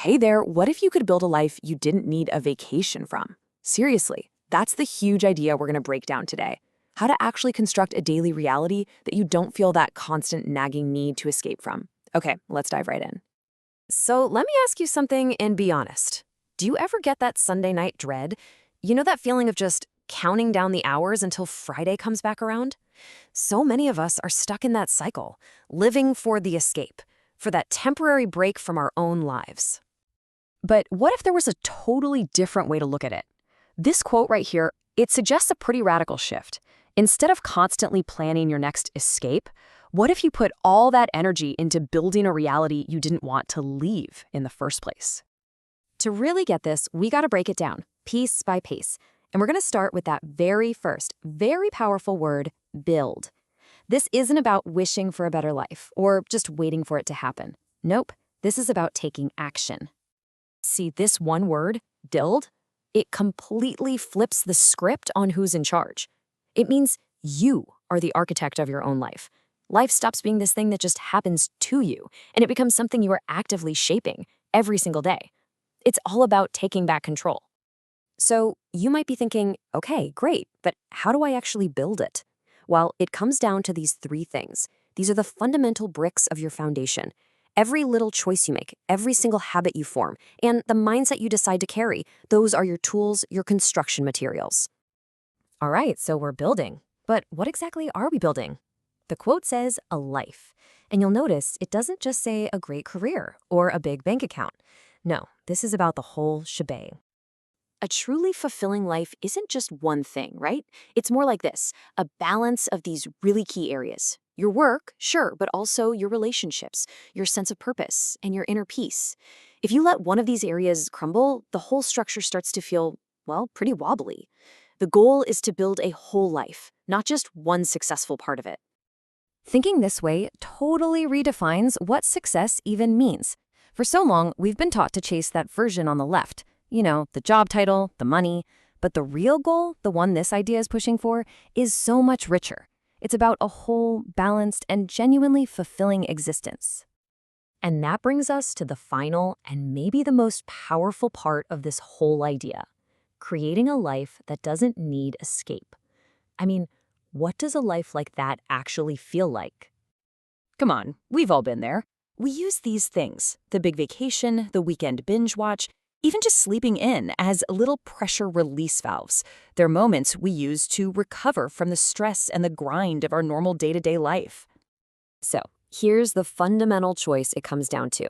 Hey there, what if you could build a life you didn't need a vacation from? Seriously, that's the huge idea we're going to break down today. How to actually construct a daily reality that you don't feel that constant nagging need to escape from. Okay, let's dive right in. So let me ask you something and be honest. Do you ever get that Sunday night dread? You know that feeling of just counting down the hours until Friday comes back around? So many of us are stuck in that cycle, living for the escape, for that temporary break from our own lives. But what if there was a totally different way to look at it? This quote right here, it suggests a pretty radical shift. Instead of constantly planning your next escape, what if you put all that energy into building a reality you didn't want to leave in the first place? To really get this, we got to break it down, piece by piece. And we're going to start with that very first, very powerful word, build. This isn't about wishing for a better life or just waiting for it to happen. Nope, this is about taking action. See, this one word, build, it completely flips the script on who's in charge. It means you are the architect of your own life. Life stops being this thing that just happens to you, and it becomes something you are actively shaping every single day. It's all about taking back control. So you might be thinking, okay, great, but how do I actually build it? Well, it comes down to these three things. These are the fundamental bricks of your foundation. Every little choice you make, every single habit you form, and the mindset you decide to carry, those are your tools, your construction materials. All right, so we're building. But what exactly are we building? The quote says a life. And you'll notice it doesn't just say a great career or a big bank account. No, this is about the whole shebang. A truly fulfilling life isn't just one thing, right? It's more like this, a balance of these really key areas. Your work, sure, but also your relationships, your sense of purpose, and your inner peace. If you let one of these areas crumble, the whole structure starts to feel, well, pretty wobbly. The goal is to build a whole life, not just one successful part of it. Thinking this way totally redefines what success even means. For so long, we've been taught to chase that version on the left. You know, the job title, the money. But the real goal, the one this idea is pushing for, is so much richer. It's about a whole, balanced, and genuinely fulfilling existence. And that brings us to the final and maybe the most powerful part of this whole idea, creating a life that doesn't need escape. I mean, what does a life like that actually feel like? Come on, we've all been there. We use these things, the big vacation, the weekend binge watch, even just sleeping in, as little pressure release valves. They're moments we use to recover from the stress and the grind of our normal day-to-day life. So, here's the fundamental choice it comes down to.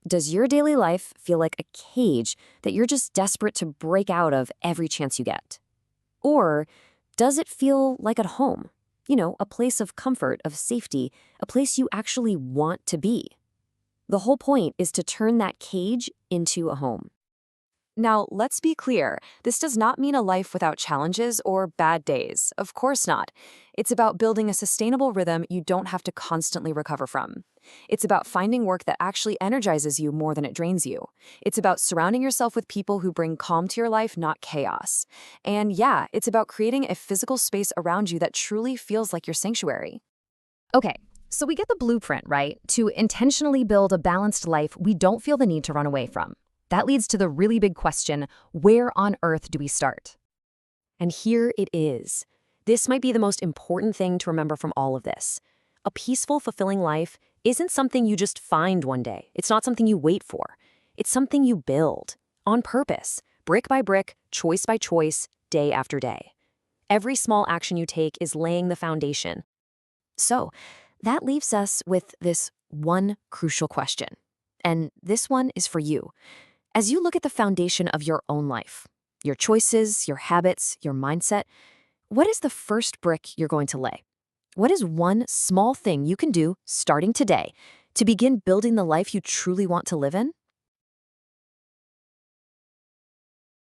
Does your daily life feel like a cage that you're just desperate to break out of every chance you get? Or does it feel like at home? You know, a place of comfort, of safety, a place you actually want to be. The whole point is to turn that cage into a home. Now, let's be clear. This does not mean a life without challenges or bad days. Of course not. It's about building a sustainable rhythm you don't have to constantly recover from. It's about finding work that actually energizes you more than it drains you. It's about surrounding yourself with people who bring calm to your life, not chaos. And yeah, it's about creating a physical space around you that truly feels like your sanctuary. Okay. So we get the blueprint, right? To intentionally build a balanced life we don't feel the need to run away from. That leads to the really big question, where on earth do we start? And here it is. This might be the most important thing to remember from all of this. A peaceful, fulfilling life isn't something you just find one day. It's not something you wait for. It's something you build, on purpose, brick by brick, choice by choice, day after day. Every small action you take is laying the foundation. So, that leaves us with this one crucial question. And this one is for you. As you look at the foundation of your own life, your choices, your habits, your mindset, what is the first brick you're going to lay? What is one small thing you can do starting today to begin building the life you truly want to live in?